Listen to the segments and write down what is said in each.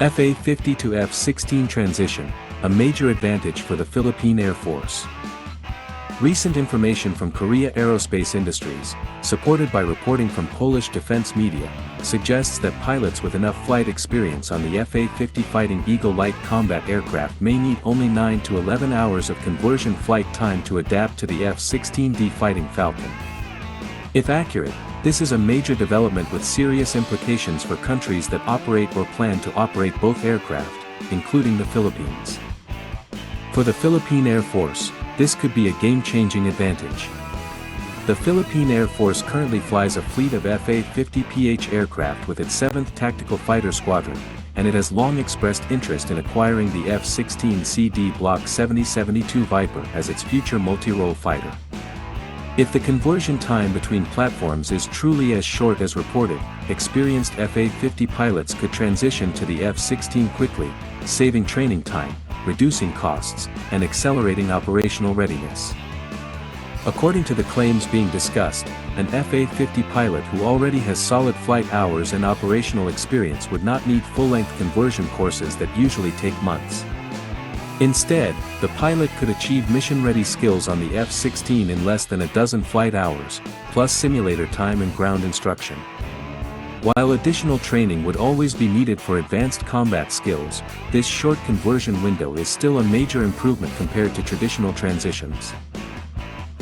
FA-50 to F-16 transition, a major advantage for the Philippine Air Force. Recent information from Korea Aerospace Industries, supported by reporting from Polish defense media, suggests that pilots with enough flight experience on the FA-50 Fighting Eagle light combat aircraft may need only 9 to 11 hours of conversion flight time to adapt to the F-16D Fighting Falcon. If accurate, this is a major development with serious implications for countries that operate or plan to operate both aircraft, including the Philippines. For the Philippine Air Force, this could be a game-changing advantage. The Philippine Air Force currently flies a fleet of FA-50PH aircraft with its 7th Tactical Fighter Squadron, and it has long expressed interest in acquiring the F-16CD Block 7072 Viper as its future multi-role fighter. If the conversion time between platforms is truly as short as reported, experienced FA-50 pilots could transition to the F-16 quickly, saving training time, reducing costs, and accelerating operational readiness. According to the claims being discussed, an FA-50 pilot who already has solid flight hours and operational experience would not need full-length conversion courses that usually take months. Instead, the pilot could achieve mission-ready skills on the F-16 in less than a dozen flight hours, plus simulator time and ground instruction. While additional training would always be needed for advanced combat skills, this short conversion window is still a major improvement compared to traditional transitions.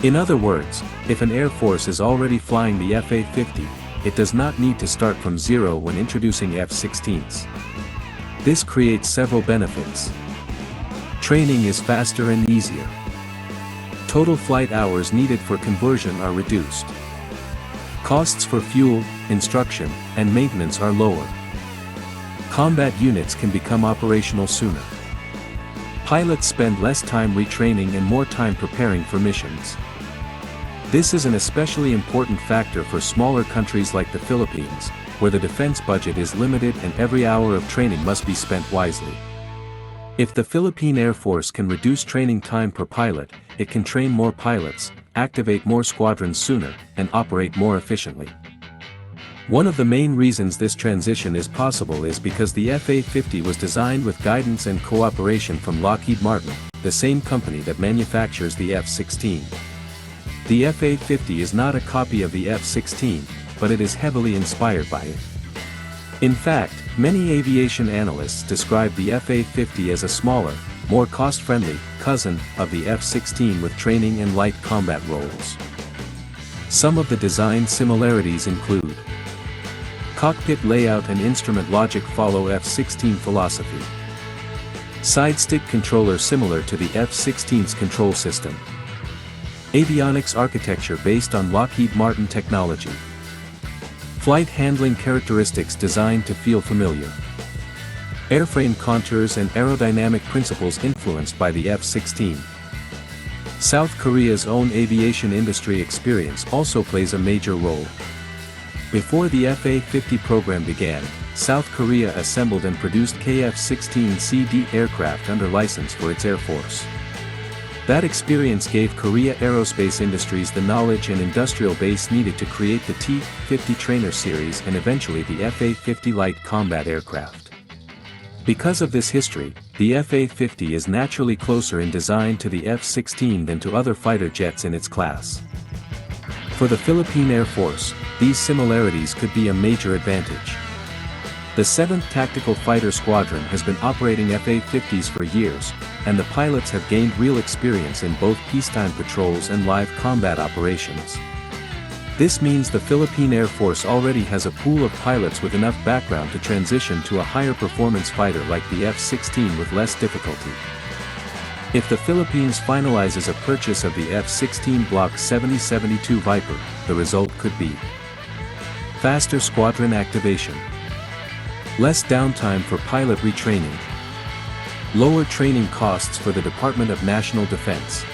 In other words, if an Air Force is already flying the FA-50, it does not need to start from zero when introducing F-16s. This creates several benefits. Training is faster and easier. Total flight hours needed for conversion are reduced. Costs for fuel, instruction, and maintenance are lower. Combat units can become operational sooner. Pilots spend less time retraining and more time preparing for missions. This is an especially important factor for smaller countries like the Philippines, where the defense budget is limited and every hour of training must be spent wisely. If the Philippine Air Force can reduce training time per pilot, it can train more pilots, activate more squadrons sooner, and operate more efficiently. One of the main reasons this transition is possible is because the FA-50 was designed with guidance and cooperation from Lockheed Martin, the same company that manufactures the F-16. The FA-50 is not a copy of the F-16, but it is heavily inspired by it. In fact, many aviation analysts describe the FA-50 as a smaller, more cost-friendly cousin of the F-16 with training and light combat roles. Some of the design similarities include: cockpit layout and instrument logic follow F-16 philosophy. Side stick controller similar to the F-16's control system. Avionics architecture based on Lockheed Martin technology. Flight handling characteristics designed to feel familiar. Airframe contours and aerodynamic principles influenced by the F-16. South Korea's own aviation industry experience also plays a major role. Before the FA-50 program began, South Korea assembled and produced KF-16CD aircraft under license for its Air Force. That experience gave Korea Aerospace Industries the knowledge and industrial base needed to create the T-50 trainer series and eventually the FA-50 light combat aircraft. Because of this history, the FA-50 is naturally closer in design to the F-16 than to other fighter jets in its class. For the Philippine Air Force, these similarities could be a major advantage. The 7th Tactical Fighter Squadron has been operating FA-50s for years, and the pilots have gained real experience in both peacetime patrols and live combat operations. This means the Philippine Air Force already has a pool of pilots with enough background to transition to a higher performance fighter like the F-16 with less difficulty. If the Philippines finalizes a purchase of the F-16 Block 7072 Viper, the result could be: faster squadron activation, less downtime for pilot retraining, lower training costs for the Department of National Defense,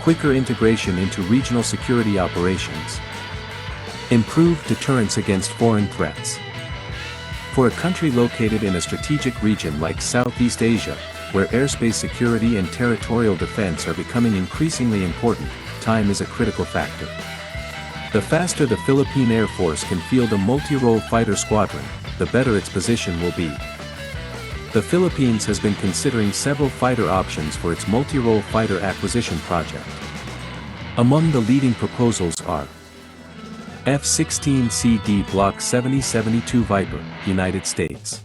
quicker integration into regional security operations, improved deterrence against foreign threats. For a country located in a strategic region like Southeast Asia, where airspace security and territorial defense are becoming increasingly important, time is a critical factor. The faster the Philippine Air Force can field a multi-role fighter squadron, the better its position will be. The Philippines has been considering several fighter options for its multi-role fighter acquisition project. Among the leading proposals are F-16 CD Block 70-72 Viper, United States.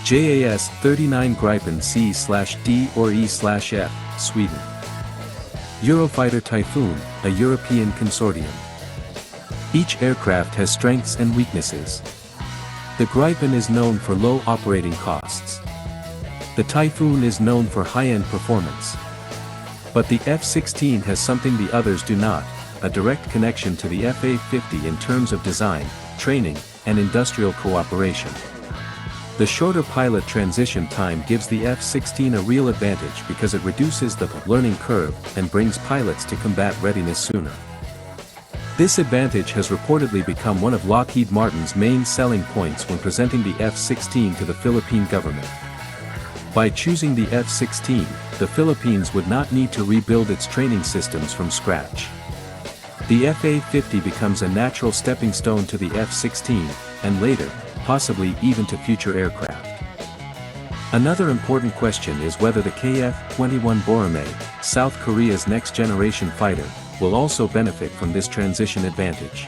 JAS-39 Gripen C/D or E/F, Sweden. Eurofighter Typhoon, a European consortium. Each aircraft has strengths and weaknesses. The Gripen is known for low operating costs. The Typhoon is known for high-end performance. But the F-16 has something the others do not, a direct connection to the FA-50 in terms of design, training, and industrial cooperation. The shorter pilot transition time gives the F-16 a real advantage because it reduces the learning curve and brings pilots to combat readiness sooner. This advantage has reportedly become one of Lockheed Martin's main selling points when presenting the F-16 to the Philippine government. By choosing the F-16, the Philippines would not need to rebuild its training systems from scratch. The FA-50 becomes a natural stepping stone to the F-16, and later, possibly even to future aircraft. Another important question is whether the KF-21 Boramae, South Korea's next-generation fighter, will also benefit from this transition advantage.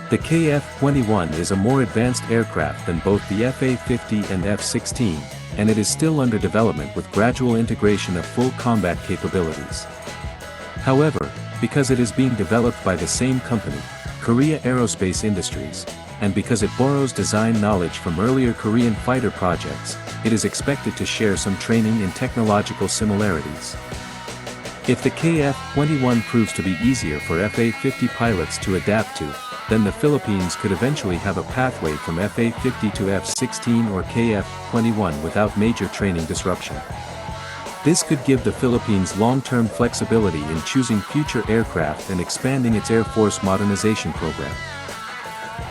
The KF-21 is a more advanced aircraft than both the FA-50 and F-16, and it is still under development with gradual integration of full combat capabilities. However, because it is being developed by the same company, Korea Aerospace Industries, and because it borrows design knowledge from earlier Korean fighter projects, it is expected to share some training and technological similarities. If the KF-21 proves to be easier for FA-50 pilots to adapt to, then the Philippines could eventually have a pathway from FA-50 to F-16 or KF-21 without major training disruption. This could give the Philippines long-term flexibility in choosing future aircraft and expanding its Air Force modernization program.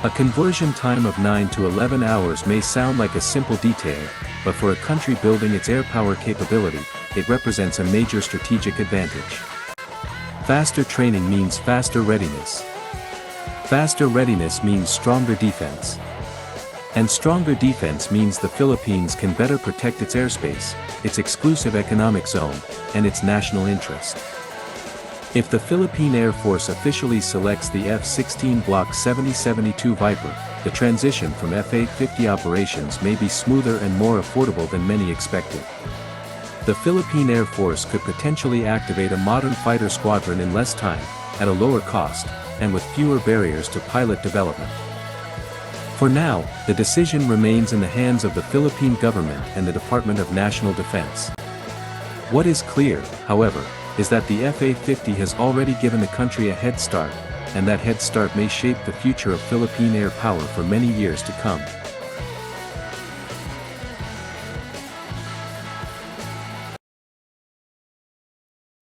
A conversion time of 9 to 11 hours may sound like a simple detail, but for a country building its air power capability, it represents a major strategic advantage. Faster training means faster readiness. Faster readiness means stronger defense. And stronger defense means the Philippines can better protect its airspace, its exclusive economic zone, and its national interest. If the Philippine Air Force officially selects the F-16 Block 70-72 Viper, the transition from FA-50 operations may be smoother and more affordable than many expected. The Philippine Air Force could potentially activate a modern fighter squadron in less time, at a lower cost, and with fewer barriers to pilot development. For now, the decision remains in the hands of the Philippine government and the Department of National Defense. What is clear, however, is that the FA-50 has already given the country a head start, and that head start may shape the future of Philippine air power for many years to come.